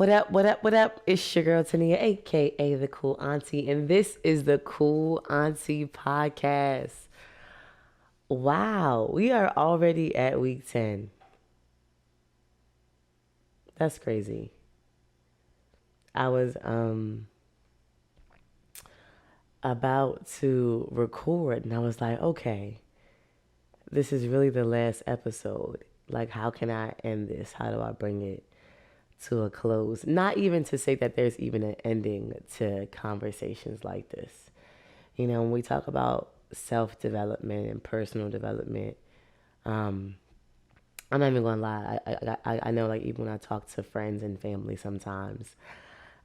What up, what up, what up? It's your girl Tania, aka the Cool Auntie, and this is the Cool Auntie podcast. Wow, we are already at week 10. That's crazy. I was about to record and I was like, okay, this is really the last episode. Like, how can I end this? How do I bring it to a close? Not even to say that there's even an ending to conversations like this. You know, when we talk about self-development and personal development, um, I'm not even gonna lie. I know, like, even when I talk to friends and family sometimes,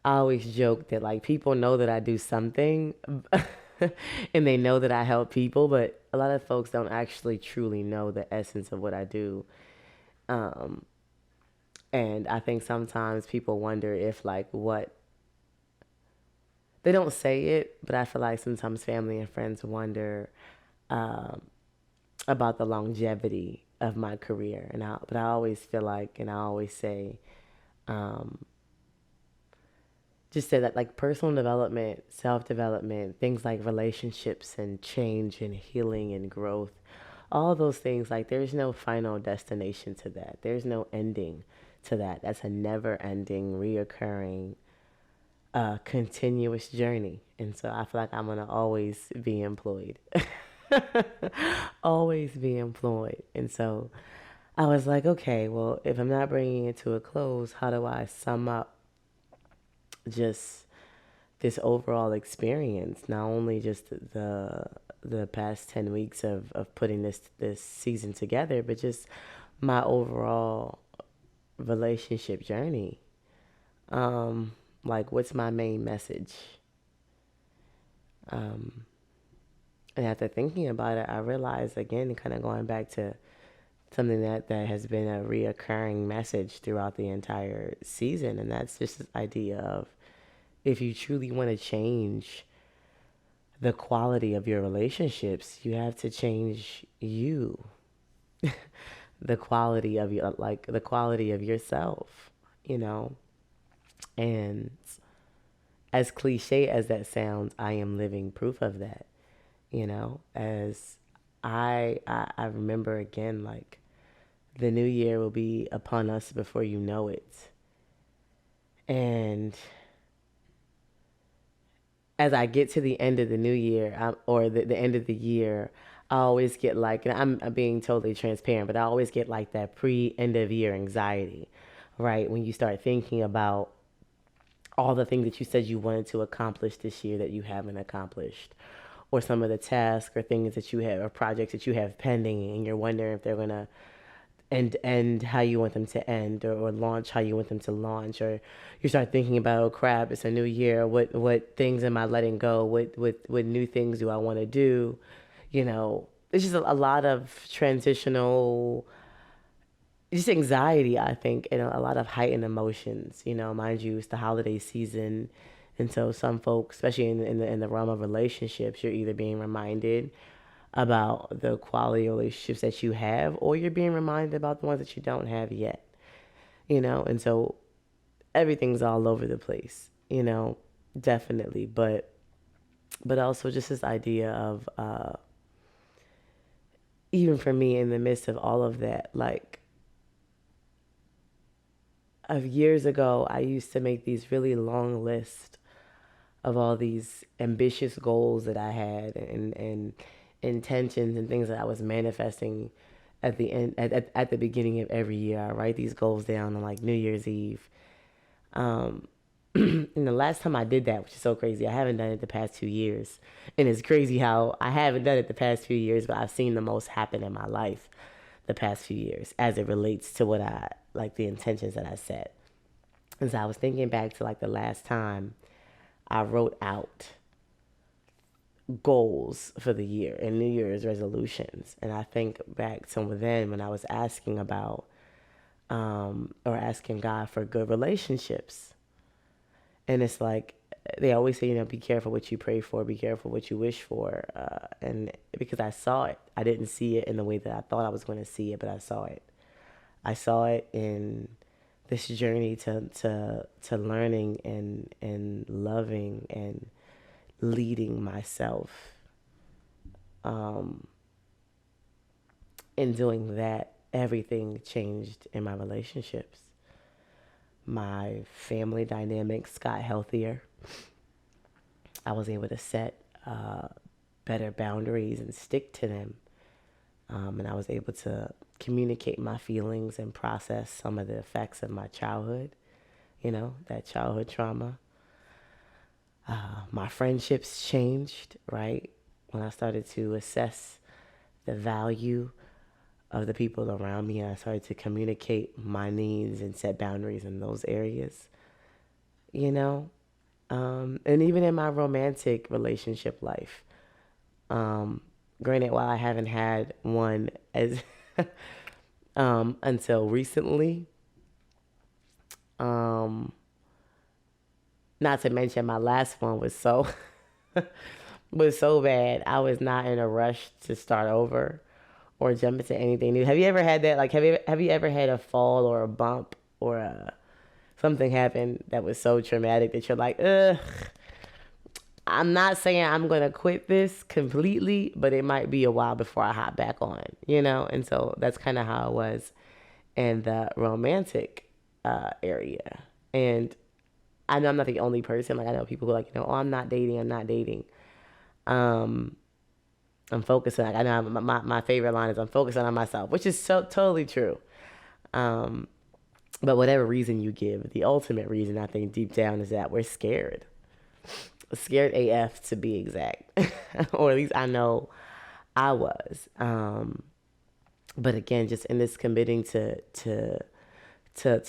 I always joke that, like, people know that I do something and they know that I help people, but a lot of folks don't actually truly know the essence of what I do. Um, and I think sometimes people wonder if, like, what they don't say it, but I feel like sometimes family and friends wonder um, about the longevity of my career. But I always feel like, and I always say, um, just say that, like, personal development, self development, things like relationships and change and healing and growth, all those things, like, there's no final destination to that. There's no ending to that. That's a never ending, reoccurring, continuous journey. And so I feel like I'm going to always be employed. Always be employed. And so I was like, okay, well, if I'm not bringing it to a close, how do I sum up just this overall experience? Not only just the past 10 weeks of putting this season together, but just my overall relationship journey. Like, what's my main message? Um, and after thinking about it, I realized, again, kind of going back to something that has been a reoccurring message throughout the entire season, and that's just this idea of, if you truly want to change the quality of your relationships, you have to change you. The quality of your, like, the quality of yourself, you know. And as cliche as that sounds, I am living proof of that. As I remember, again, like, the new year will be upon us before you know it. And as I get to the end of the new year, or the end of the year, I always get, like, and I'm being totally transparent, but I always get, like, that pre-end of year anxiety, right? When you start thinking about all the things that you said you wanted to accomplish this year that you haven't accomplished, or some of the tasks or things that you have, or projects that you have pending, and you're wondering if they're going to end how you want them to end, or launch how you want them to launch, or you start thinking about, oh crap, it's a new year, what things am I letting go, what new things do I want to do. It's just a lot of transitional, just anxiety, I think, and a lot of heightened emotions. Mind you, it's the holiday season, and so some folks, especially in the realm of relationships, you're either being reminded about the quality of relationships that you have, or you're being reminded about the ones that you don't have yet. And so everything's all over the place. Definitely, but also just this idea of, even for me, in the midst of all of that, like, of years ago, I used to make these really long lists of all these ambitious goals that I had, and intentions and things that I was manifesting at the end, at the beginning of every year. I write these goals down on, like, New Year's Eve. Um, and the last time I did that, which is so crazy, I haven't done it the past 2 years. And it's crazy how I haven't done it the past few years, but I've seen the most happen in my life the past few years as it relates to what I, like, the intentions that I set. And so I was thinking back to, like, the last time I wrote out goals for the year and New Year's resolutions. And I think back to then, when I was asking about, or asking God for good relationships. And it's like, they always say, be careful what you pray for, be careful what you wish for. And because I saw it, I didn't see it in the way that I thought I was going to see it, but I saw it. I saw it in this journey to learning and loving and leading myself. Um, in doing that, everything changed in my relationships. My family dynamics got healthier. I was able to set better boundaries and stick to them. And I was able to communicate my feelings and process some of the effects of my childhood, that childhood trauma. My friendships changed, right? When I started to assess the value of the people around me, I started to communicate my needs and set boundaries in those areas, you know? And even in my romantic relationship life, um, granted, while I haven't had one as until recently, um, not to mention my last one was so was so bad. I was not in a rush to start over or jump into anything new. Have you ever had that? Like, have you ever had a fall or a bump or something happen that was so traumatic that you're like, ugh, I'm not saying I'm gonna quit this completely, but it might be a while before I hop back on, And so that's kind of how it was in the romantic area. And I know I'm not the only person. Like I know people who are like, oh, I'm not dating. I'm not dating. Um, I'm focusing. Like I know my favorite line is I'm focusing on myself, which is so totally true. Um, but whatever reason you give, the ultimate reason I think deep down is that we're scared AF to be exact, or at least I know I was. But again, just in this committing to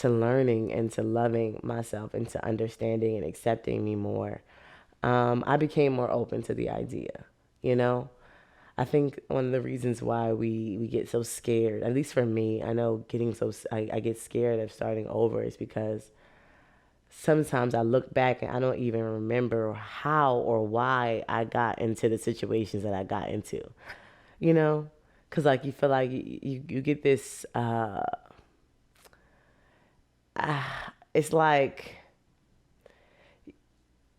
learning and to loving myself and to understanding and accepting me more, I became more open to the idea. You know, I think one of the reasons why we get so scared, at least for me, I know I get scared of starting over is because sometimes I look back and I don't even remember how or why I got into the situations that I got into, you know? Because, like, you feel like you get this, it's like,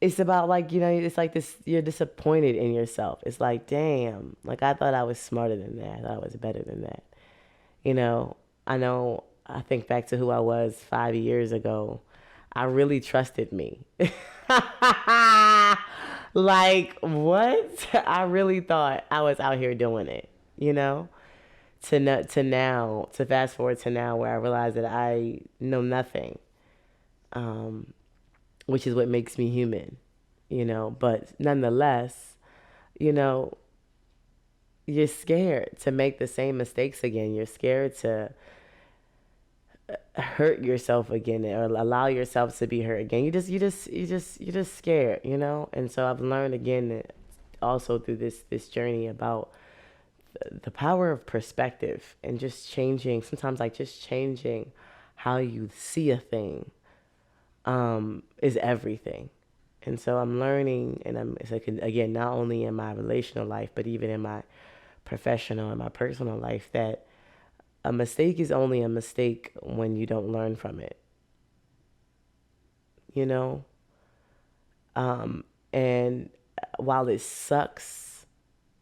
it's about like, it's like this, you're disappointed in yourself. It's like, damn, like I thought I was smarter than that. I thought I was better than that. You know, I think back to who I was 5 years ago. I really trusted me. Like, what? I really thought I was out here doing it, you know? To fast forward to now where I realize that I know nothing, um, which is what makes me human, But nonetheless, you know, you're scared to make the same mistakes again. You're scared to hurt yourself again or allow yourself to be hurt again. You're just scared, And so I've learned again also through this journey about the power of perspective and just changing, sometimes like just changing how you see a thing is everything. And so I'm learning, and it's like, again, not only in my relational life, but even in my professional and my personal life, that a mistake is only a mistake when you don't learn from it, you know? And while it sucks,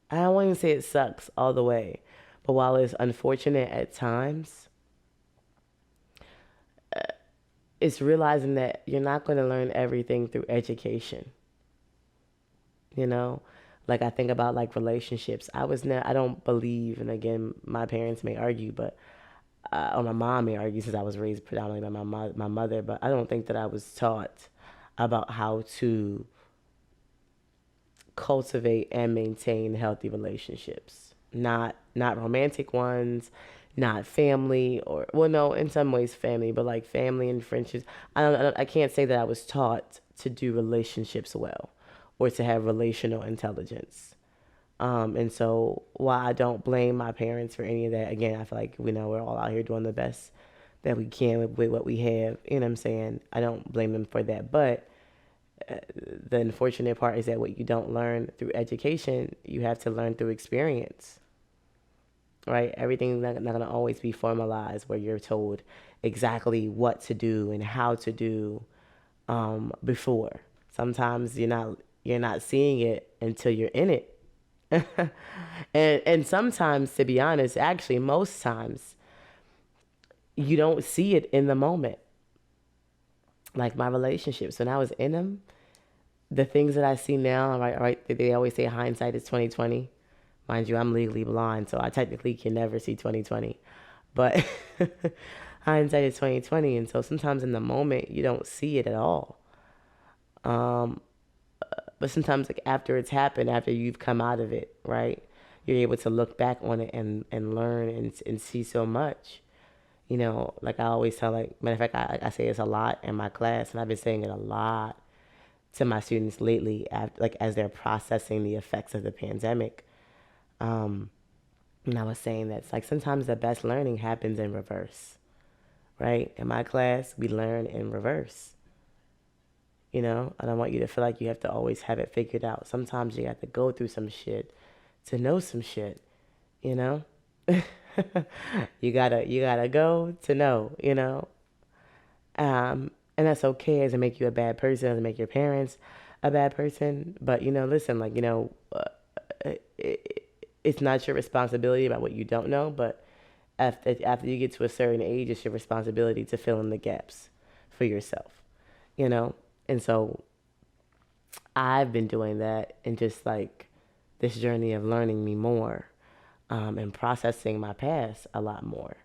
I don't want to say it sucks all the way, but while it's unfortunate at times, it's realizing that you're not going to learn everything through education, you know? Like I think about like relationships. I don't believe, and again, my parents may argue, but or my mom may argue since I was raised predominantly by my mother, but I don't think that I was taught about how to cultivate and maintain healthy relationships. Not romantic ones, not family or well no, in some ways family, but like family and friendships. I can't say that I was taught to do relationships well or to have relational intelligence. And so while I don't blame my parents for any of that, again, I feel like we're all out here doing the best that we can with what we have. You know what I'm saying? I don't blame them for that. But the unfortunate part is that what you don't learn through education, you have to learn through experience. right? Everything's not going to always be formalized where you're told exactly what to do and how to do before. Sometimes you're not seeing it until you're in it. And sometimes, to be honest, actually most times you don't see it in the moment. Like my relationships, when I was in them, the things that I see now, right, they always say hindsight is 2020. Mind you, I'm legally blind, so I technically can never see 2020. But hindsight is 2020, and so sometimes in the moment you don't see it at all. Um, but sometimes like after it's happened, after you've come out of it, right, you're able to look back on it and learn and see so much. Like I always tell, like, matter of fact, I say this a lot in my class, and I've been saying it a lot to my students lately, after, like, as they're processing the effects of the pandemic. Um, and I was saying that it's like sometimes the best learning happens in reverse, right? In my class, we learn in reverse. I don't want you to feel like you have to always have it figured out. Sometimes you have to go through some shit to know some shit, you know? You gotta go to know. And that's okay. It doesn't make you a bad person. It doesn't make your parents a bad person. But listen, like it's not your responsibility about what you don't know. But after you get to a certain age, it's your responsibility to fill in the gaps for yourself. You know, and so I've been doing that, and just like this journey of learning me more, and processing my past a lot more.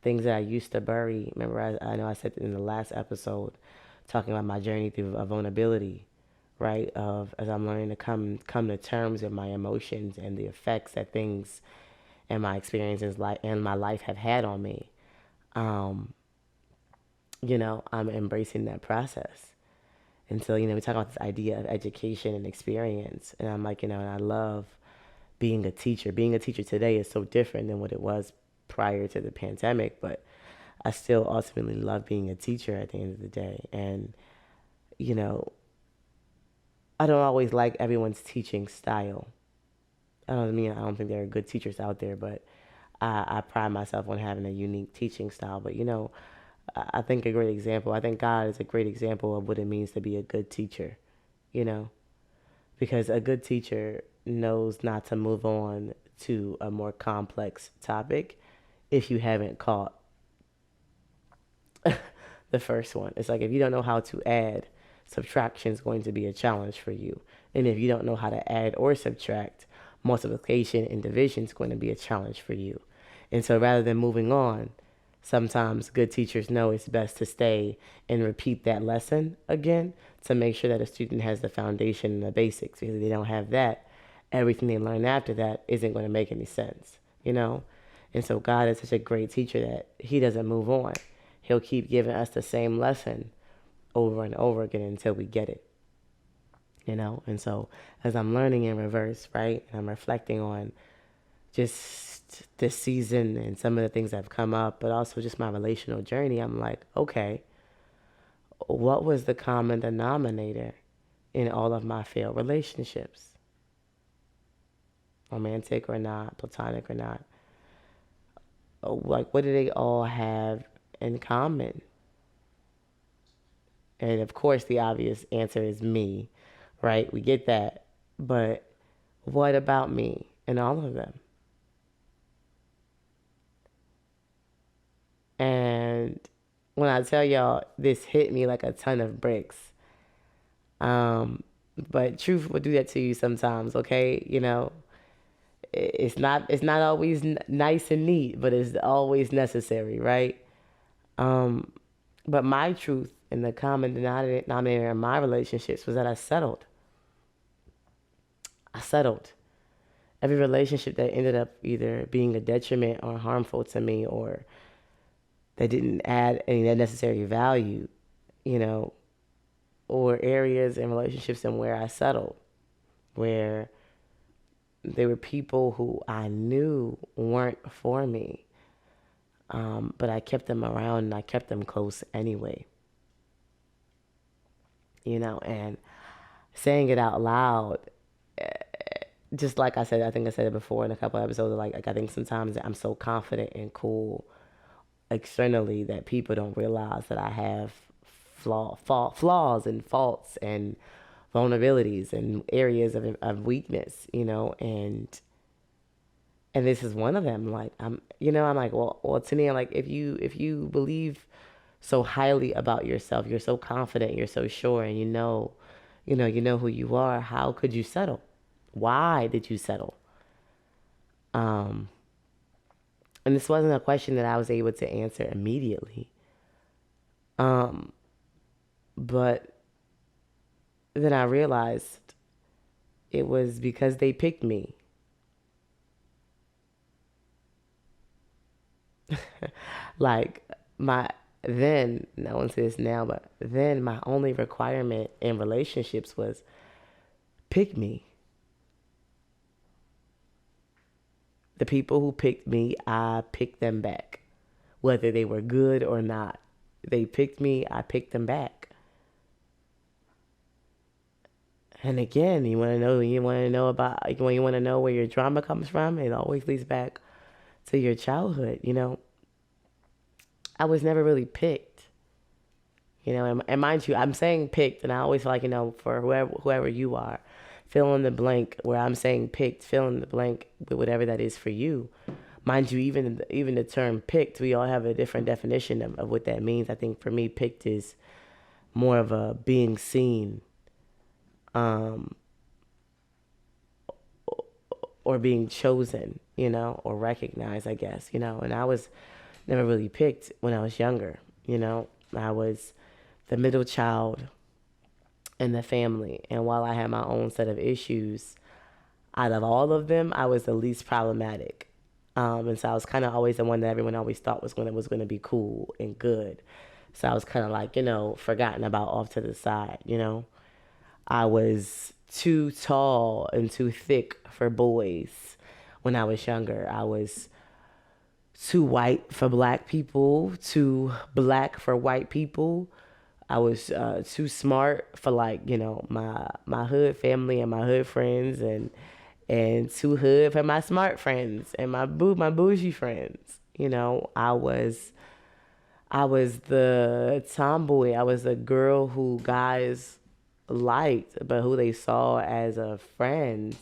Things that I used to bury. Remember, I know I said in the last episode, talking about my journey through a vulnerability, right? Of as I'm learning to come to terms with my emotions and the effects that things and my experiences and my life have had on me. Um, I'm embracing that process. And so, we talk about this idea of education and experience. And I'm like, and I love being a teacher. Being a teacher today is so different than what it was prior to the pandemic, but I still ultimately love being a teacher at the end of the day. And, you know, I don't always like everyone's teaching style. I don't think there are good teachers out there, but I pride myself on having a unique teaching style. But, I think I think God is a great example of what it means to be a good teacher, you know, because a good teacher knows not to move on to a more complex topic if you haven't caught the first one. It's like if you don't know how to add, subtraction is going to be a challenge for you. And if you don't know how to add or subtract, multiplication and division is going to be a challenge for you. And so rather than moving on, sometimes good teachers know it's best to stay and repeat that lesson again to make sure that a student has the foundation and the basics. Because if they don't have that, everything they learn after that isn't going to make any sense, you know? And so God is such a great teacher that he doesn't move on. He'll keep giving us the same lesson over and over again until we get it, you know? And so as I'm learning in reverse, right, and I'm reflecting on just this season and some of the things that have come up, but also just my relational journey, I'm like, okay, what was the common denominator in all of my failed relationships? Romantic or not, platonic or not. Like, what do they all have in common? And of course, the obvious answer is me, right? We get that. But what about me in all of them? And when I tell y'all, this hit me like a ton of bricks. But truth will do that to you sometimes, okay? It's not always nice and neat, but it's always necessary, right? Um, but my truth and the common denominator in my relationships was that I settled. I settled. Every relationship that ended up either being a detriment or harmful to me, or that didn't add any necessary value, you know, or areas in relationships and where I settled, where there were people who I knew weren't for me, but I kept them around and I kept them close anyway, and saying it out loud, just like I said, I think I said it before in a couple episodes. Like I think sometimes I'm so confident and cool externally that people don't realize that I have flaws and faults and vulnerabilities and areas of weakness, and this is one of them. Like I'm like, well, Tania, like if you believe so highly about yourself, you're so confident, you're so sure, and you know who you are. How could you settle? Why did you settle? Um, and this wasn't a question that I was able to answer immediately. Um, but then I realized it was because they picked me. Like my then, no one says now, but then my only requirement in relationships was pick me. The people who picked me, I picked them back, whether they were good or not. They picked me, I picked them back. And again, you want to know about when you want to know where your drama comes from, it always leads back to your childhood. I was never really picked. And mind you, I'm saying picked, and I always feel like, for whoever you are, fill in the blank where I'm saying picked, fill in the blank with whatever that is for you. Mind you, even the term picked, we all have a different definition of what that means. I think for me, picked is more of a being seen, um, or being chosen, or recognized, I guess, And I was never really picked when I was younger, I was the middle child in the family. And while I had my own set of issues, out of all of them, I was the least problematic. And so I was kind of always the one that everyone always thought was gonna be cool and good. So I was kind of like, forgotten about off to the side. I was too tall and too thick for boys when I was younger. I was too white for black people, too black for white people. I was too smart for, like, my hood family and my hood friends, and too hood for my smart friends and my bougie friends. I was the tomboy. I was the girl who guys liked, but who they saw as a friend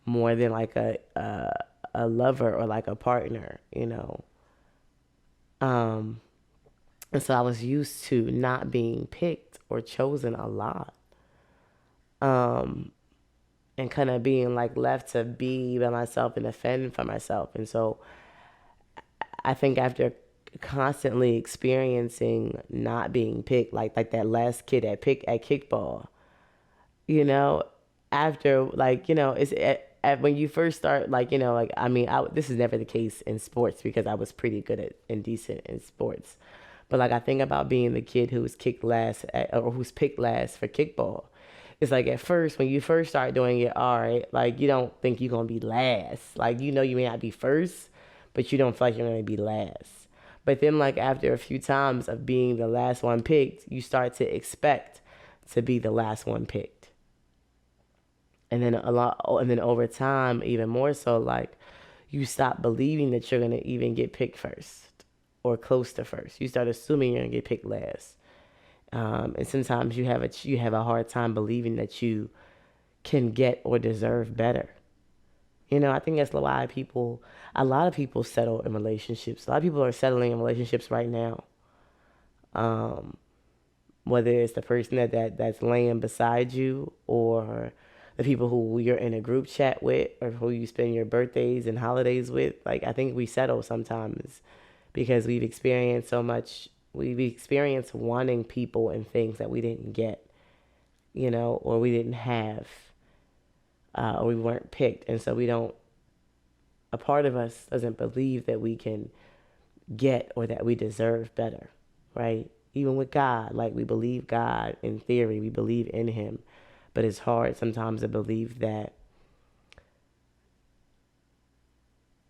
more than like a lover or like a partner. Um, and so I was used to not being picked or chosen a lot. Um, and kind of being like left to be by myself and defend for myself. And so I think after constantly experiencing not being picked, like that last kid at kickball, you know, after, like, it's when you first start, like, like, I mean, this is never the case in sports because I was pretty good at and decent in sports. But like I think about being the kid who was kicked last or who's picked last for kickball. It's like at first when you first start doing it, all right, like you don't think you're gonna be last. Like you may not be first, but you don't feel like you're gonna be last. But then like after a few times of being the last one picked, you start to expect to be the last one picked. And then over time, even more so, like you stop believing that you're gonna even get picked first or close to first. You start assuming you're gonna get picked last. And sometimes you have a hard time believing that you can get or deserve better. I think that's why a lot of people settle in relationships. A lot of people are settling in relationships right now. Um, Whether it's the person that's laying beside you, or the people who you're in a group chat with, or who you spend your birthdays and holidays with. Like, I think we settle sometimes because we've experienced so much. We've experienced wanting people and things that we didn't get, or we didn't have, or we weren't picked. And so a part of us doesn't believe that we can get or that we deserve better, right? Even with God, like we believe God in theory, we believe in Him, but it's hard sometimes to believe that,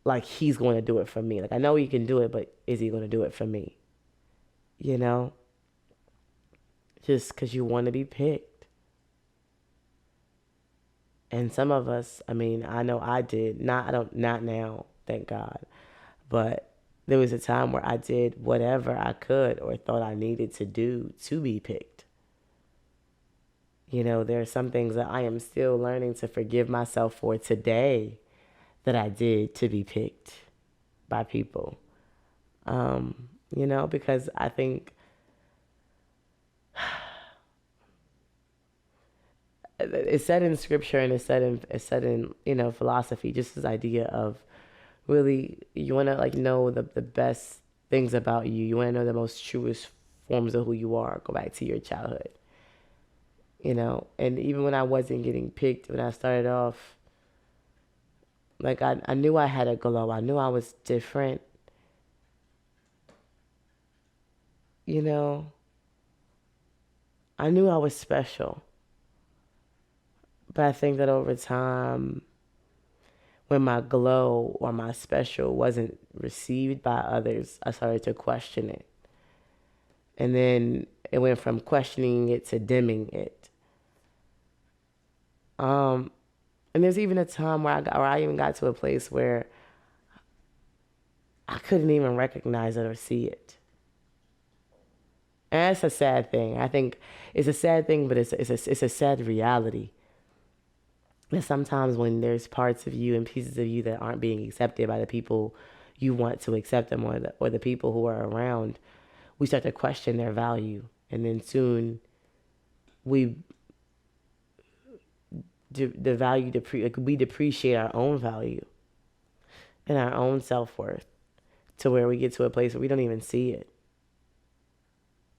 like, He's going to do it for me. Like, I know He can do it, but is He going to do it for me? You know, just because you want to be picked. And some of us, I mean, I know I did. Not now, thank God. But there was a time where I did whatever I could or thought I needed to do to be picked. There are some things that I am still learning to forgive myself for today that I did to be picked by people. Because I think it's said in scripture and it's said in philosophy, just this idea of really you want to like know the best things about you. You want to know the most truest forms of who you are. Go back to your childhood. And even when I wasn't getting picked, when I started off, like I knew I had a glow. I knew I was different. You know, I knew I was special. But I think that over time, when my glow or my special wasn't received by others, I started to question it. And then it went from questioning it to dimming it. Um, and there's even a time where I even got to a place where I couldn't even recognize it or see it. And that's a sad thing. I think it's a sad thing, but it's a sad reality. And sometimes when there's parts of you and pieces of you that aren't being accepted by the people you want to accept them, or the people who are around, we start to question their value. And then soon we the value like we depreciate our own value and our own self-worth to where we get to a place where we don't even see it,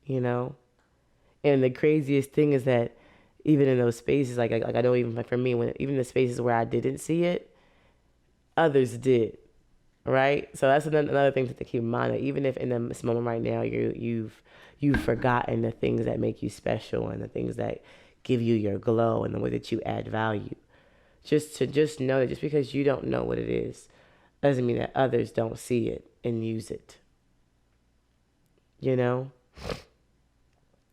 you know? And the craziest thing is that even in those spaces, like I know even like for me, when even the spaces where I didn't see it, others did, right? So that's another thing to keep in mind. That even if in this moment right now you've forgotten the things that make you special and the things that give you your glow and the way that you add value, just know that just because you don't know what it is doesn't mean that others don't see it and use it. You know?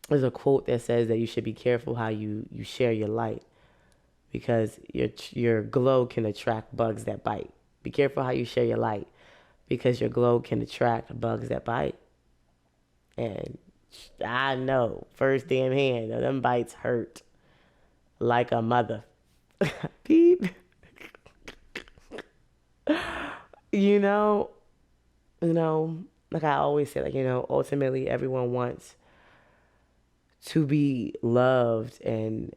There's a quote that says that you should be careful how you share your light because your glow can attract bugs that bite. Be careful how you share your light because your glow can attract bugs that bite. And I know, first damn hand, them bites hurt like a mother. Beep. you know, you know, like I always say, like, ultimately everyone wants to be loved and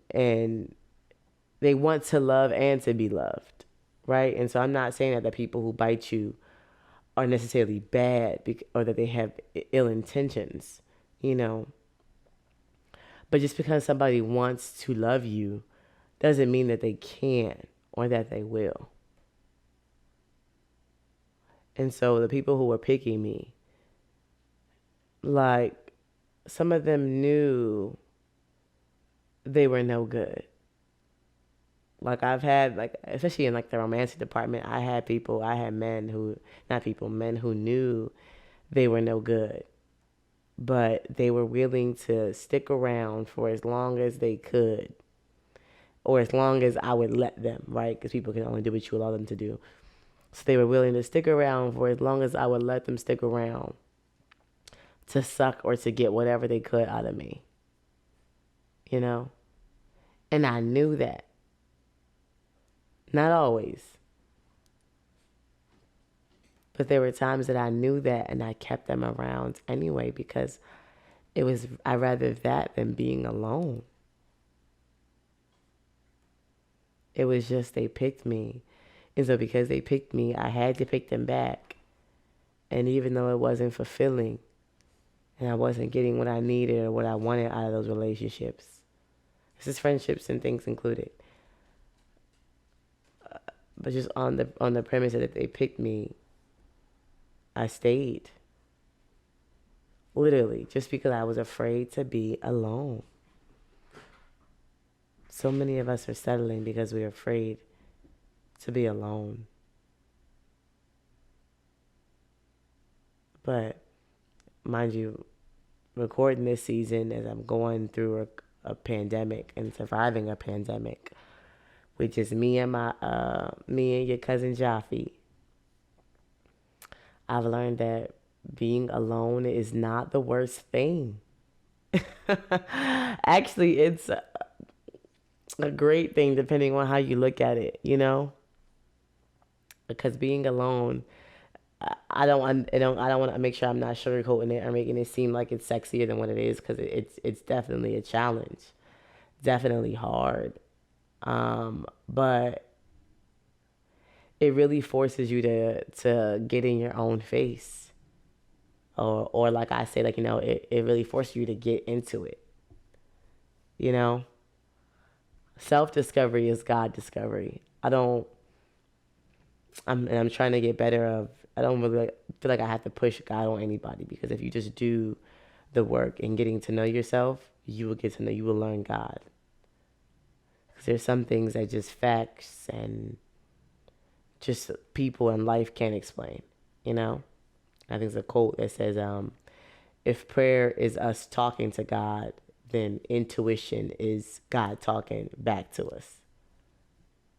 they want to love and to be loved, right? And so I'm not saying that the people who bite you are necessarily bad or that they have ill intentions, you know. But just because somebody wants to love you doesn't mean that they can or that they will. And so the people who were picking me, like, some of them knew they were no good. Like I've had, like, especially in like the romantic department, I had men who, not people, men who knew they were no good, but they were willing to stick around for as long as they could, or as long as I would let them, right? Because people can only do what you allow them to do. So they were willing to stick around for as long as I would let them stick around to suck or to get whatever they could out of me, you know? And I knew that. Not always. But there were times that I knew that and I kept them around anyway because I'd rather that than being alone. It was just they picked me. And so because they picked me, I had to pick them back. And even though it wasn't fulfilling and I wasn't getting what I needed or what I wanted out of those relationships, this is friendships and things included. But just on the premise that they picked me, I stayed. Literally, just because I was afraid to be alone. So many of us are settling because we're afraid to be alone. But mind you, recording this season as I'm going through a pandemic and surviving a pandemic, which is me and your cousin Jaffe. I've learned that being alone is not the worst thing. Actually, it's a great thing depending on how you look at it, because being alone, I don't want to make sure I'm not sugarcoating it or making it seem like it's sexier than what it is, because it's definitely a challenge, definitely hard. But it really forces you to get in your own face, or like I say, like it really forces you to get into it. You know, self discovery is God discovery. I'm trying to get better of. I don't really feel like I have to push God on anybody, because if you just do the work and getting to know yourself, you will learn God. Because there's some things that just facts and just people in life can't explain. You know, I think it's a quote that says, "If prayer is us talking to God, then intuition is God talking back to us."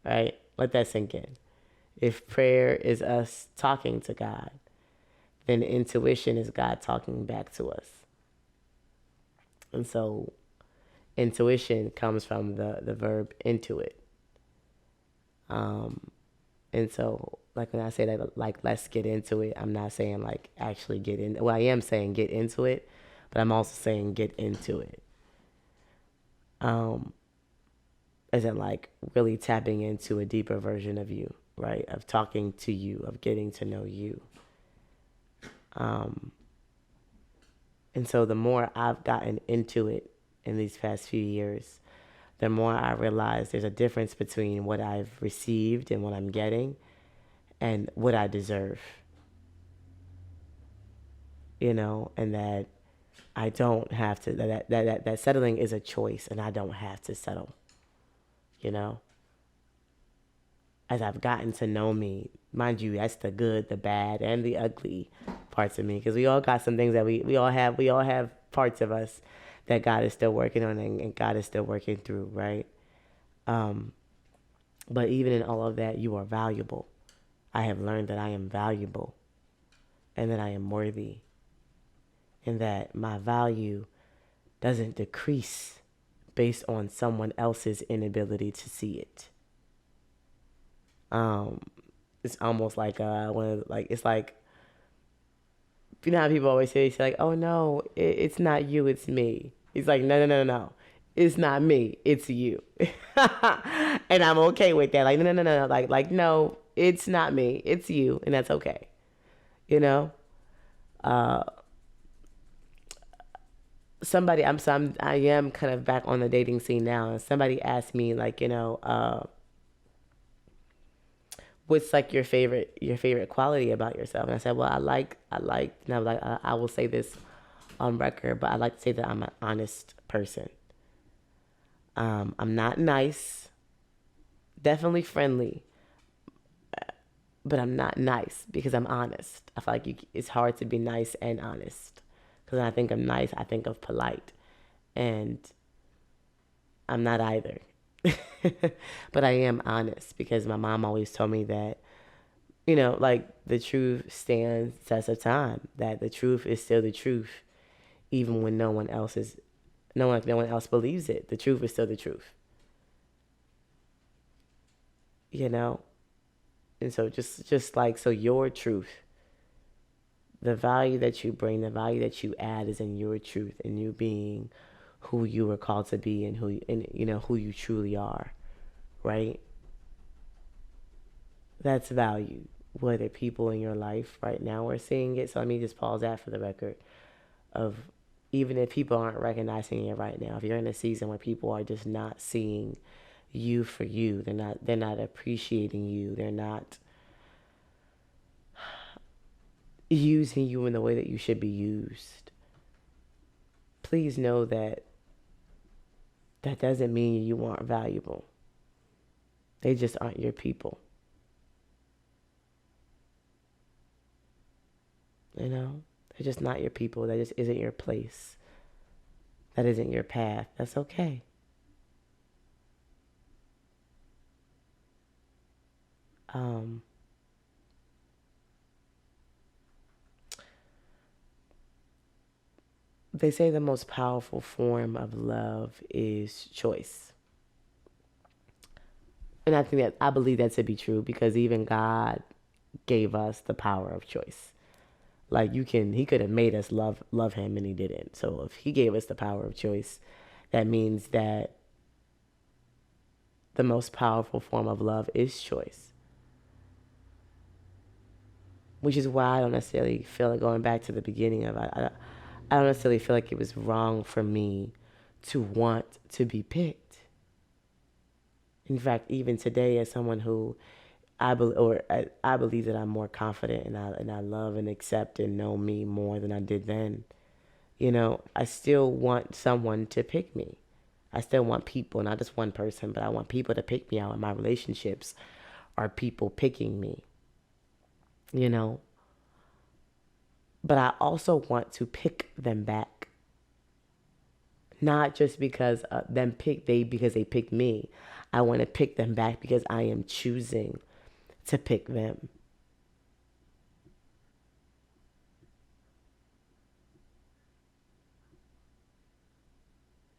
Right? Let that sink in. If prayer is us talking to God, then intuition is God talking back to us. And so intuition comes from the verb intuit. Um, and so, like when I say that, like, let's get into it, I'm not saying like actually get in. Well, I am saying get into it, but I'm also saying get into it. Um, as in like really tapping into a deeper version of you, right? Of talking to you, of getting to know you. Um, and so the more I've gotten into it in these past few years, the more I realize there's a difference between what I've received and what I'm getting and what I deserve, and that I don't have to, that settling is a choice, and I don't have to settle, you know? As I've gotten to know me, mind you, that's the good, the bad, and the ugly parts of me, because we all got some things that we all have parts of us that God is still working on, and God is still working through, right? Um, but even in all of that, you are valuable. I have learned that I am valuable and that I am worthy, and that my value doesn't decrease based on someone else's inability to see it. Um, it's almost like it's like, you know how people always say like, oh no, it's not you, it's me. He's like, no, no, no, no, no, it's not me, it's you. And I'm okay with that. Like, no, no, no, no, no. No, it's not me, it's you, and that's okay. You know, uh, I am kind of back on the dating scene now, and somebody asked me like, what's like your favorite quality about yourself? And I said, well, and I was like, I will say this on record, but I like to say that I'm an honest person. I'm not nice, definitely friendly, but I'm not nice because I'm honest. I feel like it's hard to be nice and honest, because when I think of nice, I think of polite, and I'm not either. But I am honest, because my mom always told me that, like, the truth stands test of time, that the truth is still the truth, even when no one else believes it. The truth is still the truth, you know? And so just like, so your truth, the value that you bring, the value that you add is in your truth, and you being who you were called to be, and who you truly are, right? That's value. Whether people in your life right now are seeing it. So let me just pause that for the record of, even if people aren't recognizing it right now, if you're in a season where people are just not seeing you for you, they're not appreciating you, they're not using you in the way that you should be used, please know that that doesn't mean you aren't valuable. They just aren't your people. They're just not your people. That just isn't your place. That isn't your path. That's okay. Um, they say the most powerful form of love is choice. And I believe that to be true because even God gave us the power of choice. Like he could have made us love him and he didn't. So if he gave us the power of choice, that means that the most powerful form of love is choice. Which is why I don't necessarily feel like going back to the beginning of it. I don't necessarily feel like it was wrong for me to want to be picked. In fact, even today, as someone who I believe that I'm more confident and I love and accept and know me more than I did then. I still want someone to pick me. I still want people, not just one person, but I want people to pick me out. And my relationships are people picking me, you know. But I also want to pick them back, not just because because they picked me. I want to pick them back because I am choosing to pick them.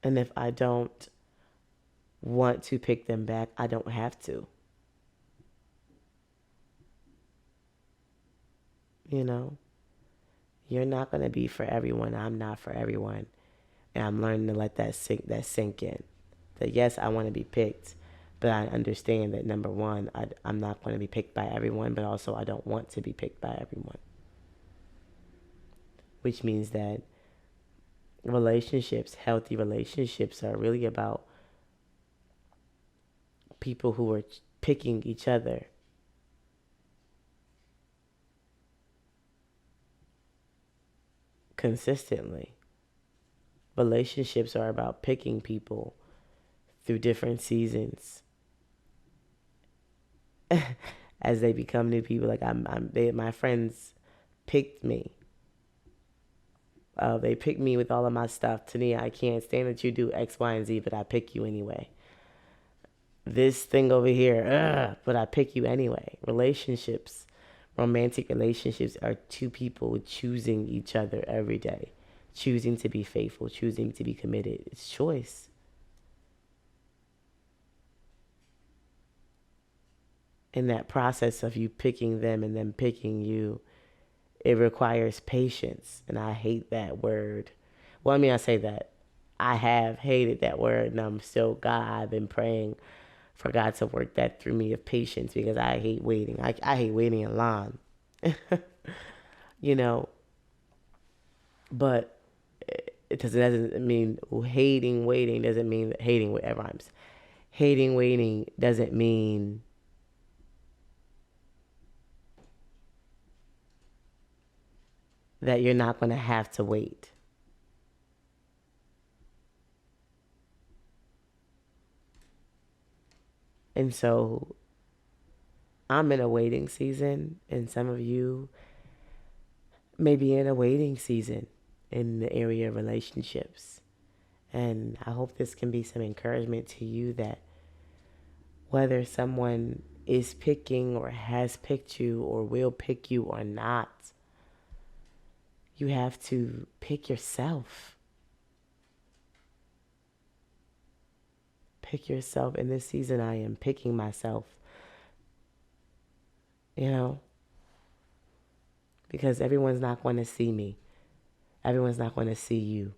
And if I don't want to pick them back, I don't have to. You know, you're not going to be for everyone. I'm not for everyone. And I'm learning to let that sink in. That yes, I want to be picked, but I understand that number one, I'm not going to be picked by everyone, but also I don't want to be picked by everyone. Which means that healthy relationships are really about people who are picking each other consistently. Relationships are about picking people through different seasons as they become new people. Like my friends picked me. They picked me with all of my stuff. Tania, I can't stand that you do X, Y, and Z, but I pick you anyway. This thing over here, but I pick you anyway. Romantic relationships are two people choosing each other every day, choosing to be faithful, choosing to be committed. It's choice. In that process of you picking them and them picking you, it requires patience. And I hate that word. Well, I mean, I say that. I have hated that word, and I'm still, God, I've been praying for God to work that through me of patience because I hate waiting. I hate waiting in line, you know, but doesn't mean hating waiting doesn't mean that hating whatever rhymes. Hating waiting doesn't mean that you're not going to have to wait. And so I'm in a waiting season, and some of you may be in a waiting season in the area of relationships. And I hope this can be some encouragement to you that whether someone is picking or has picked you or will pick you or not, you have to pick yourself. Pick yourself. In this season, I am picking myself, you know, because everyone's not going to see me. Everyone's not going to see you.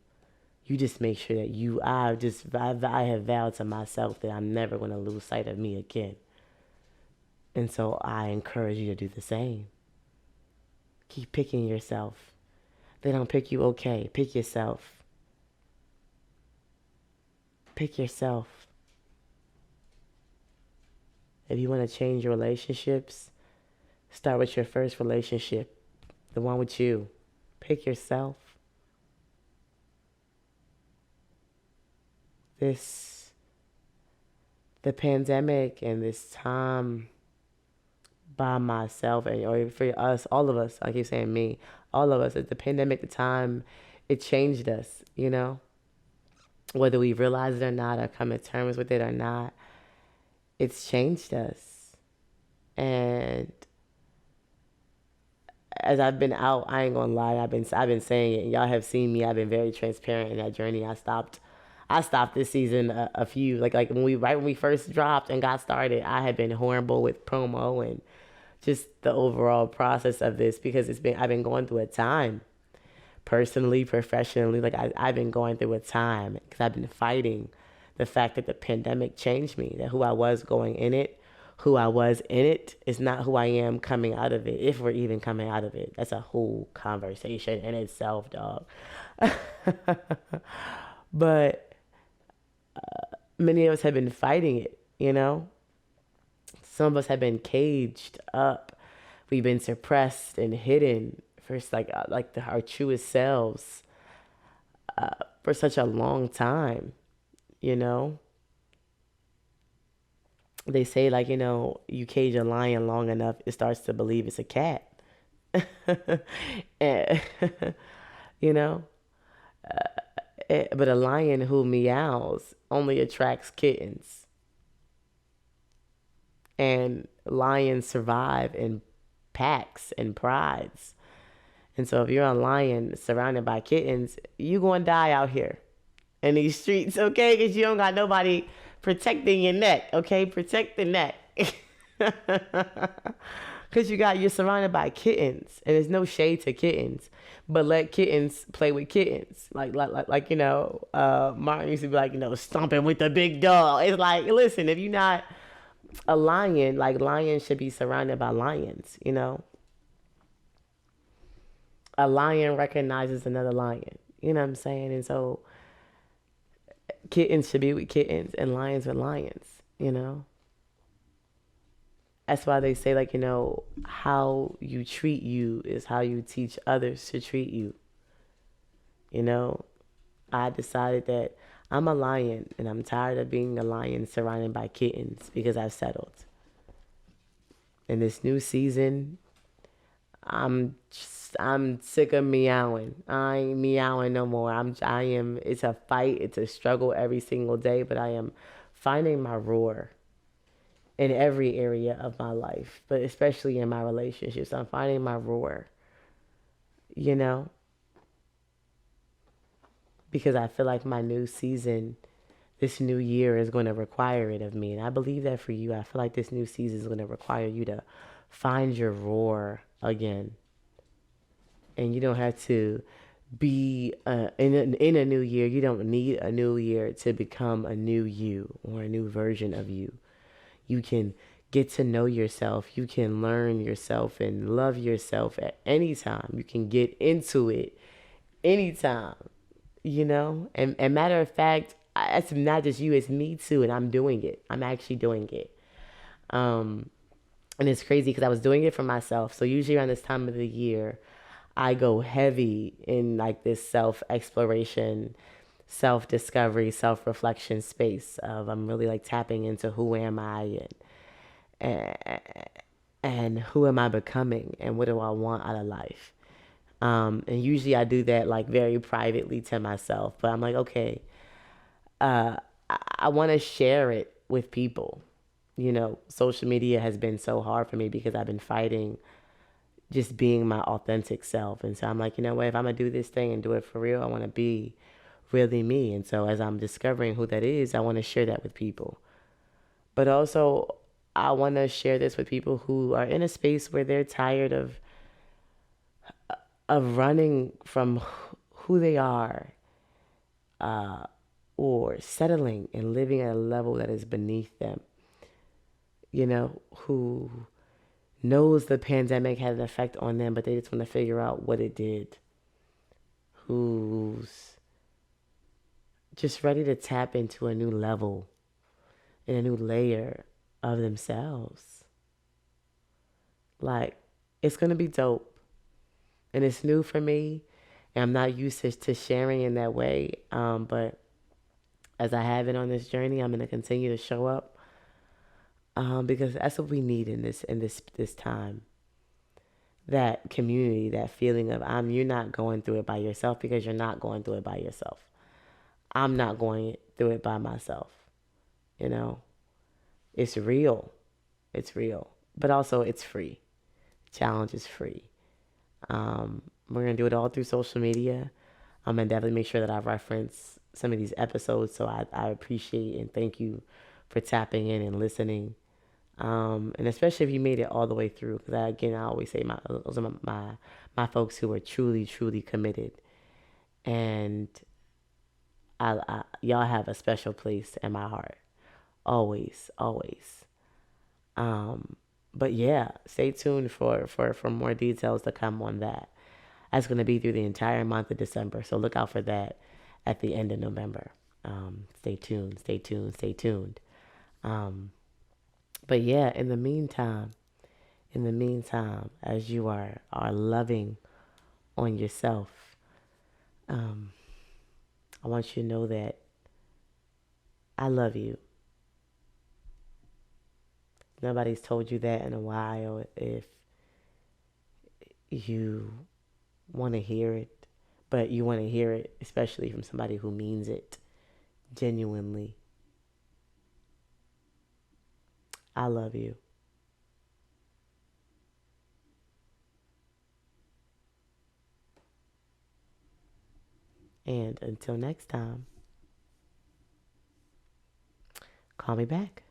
You just make sure that I have vowed to myself that I'm never going to lose sight of me again. And so I encourage you to do the same. Keep picking yourself. They don't pick you, okay. Pick yourself. Pick yourself. If you want to change your relationships, start with your first relationship, the one with you. Pick yourself. This, the pandemic and this time by myself, and or for us, all of us, I keep saying me, all of us, at the pandemic, the time, it changed us, you know? Whether we realize it or not, or come to terms with it or not, it's changed us. And as I've been out, I ain't gonna lie, I've been saying it, and y'all have seen me. I've been very transparent in that journey. I stopped this season a few like when we right when we first dropped and got started. I had been horrible with promo and just the overall process of this because I've been going through a time personally, professionally. Like I've been going through a time because I've been fighting the fact that the pandemic changed me, that who I was going in it, who I was in it is not who I am coming out of it, if we're even coming out of it. That's a whole conversation in itself, dog. But many of us have been fighting it, you know? Some of us have been caged up. We've been suppressed and hidden for our truest selves for such a long time, you know? They say you cage a lion long enough, it starts to believe it's a cat. And, you know, but a lion who meows only attracts kittens, and lions survive in packs and prides. And so if you're a lion surrounded by kittens, you gonna die out here in these streets, okay? Because you don't got nobody protecting your neck, okay? Protect the neck. Because you're surrounded by kittens, and there's no shade to kittens, but let kittens play with kittens. Martin used to be like, stomping with the big dog. It's like, listen, if you're not a lion, like lions should be surrounded by lions, A lion recognizes another lion. You know what I'm saying? And so kittens should be with kittens and lions with lions. That's why they say, how you treat you is how you teach others to treat you. You know, I decided that I'm a lion and I'm tired of being a lion surrounded by kittens because I've settled. In this new season, I'm sick of meowing. I ain't meowing no more. It's a fight, it's a struggle every single day, but I am finding my roar in every area of my life, but especially in my relationships. I'm finding my roar, you know, because I feel like my new season, this new year is going to require it of me. And I believe that for you. I feel like this new season is going to require you to find your roar again. And you don't have to be in a new year. You don't need a new year to become a new you or a new version of you. You can get to know yourself. You can learn yourself and love yourself at any time. You can get into it anytime, And matter of fact, it's not just you, it's me too. And I'm doing it. I'm actually doing it. And it's crazy because I was doing it for myself. So usually around this time of the year, I go heavy in like this self-exploration, self-discovery, self-reflection space of I'm really like tapping into who am I and and who am I becoming and what do I want out of life. And usually I do that like very privately to myself, but I'm like, okay, I want to share it with people. Social media has been so hard for me because I've been fighting just being my authentic self. And so I'm like, you know what, if I'm going to do this thing and do it for real, I want to be really me. And so as I'm discovering who that is, I want to share that with people. But also, I want to share this with people who are in a space where they're tired of running from who they are, or settling and living at a level that is beneath them. Who knows the pandemic had an effect on them, but they just want to figure out what it did. Who's just ready to tap into a new level and a new layer of themselves. Like, it's going to be dope. And it's new for me. And I'm not used to sharing in that way. But as I have it on this journey, I'm going to continue to show up. Because that's what we need in this time. That community, that feeling of you're not going through it by yourself, because you're not going through it by yourself. I'm not going through it by myself. It's real. It's real. but also it's free. Challenge is free. We're gonna do it all through social media. I'm gonna definitely make sure that I reference some of these episodes. So I appreciate and thank you for tapping in and listening. And especially if you made it all the way through, because again, I always say those are my folks who are truly, truly committed, and y'all have a special place in my heart, always, always. Um, but yeah, stay tuned for more details to come on that. That's going to be through the entire month of December, so look out for that at the end of November. Stay tuned, stay tuned, stay tuned. Um, but yeah, in the meantime, as you are loving on yourself, um, I want you to know that I love you. Nobody's told you that in a while. If you want to hear it, but you want to hear it, especially from somebody who means it genuinely. I love you. And until next time, call me back.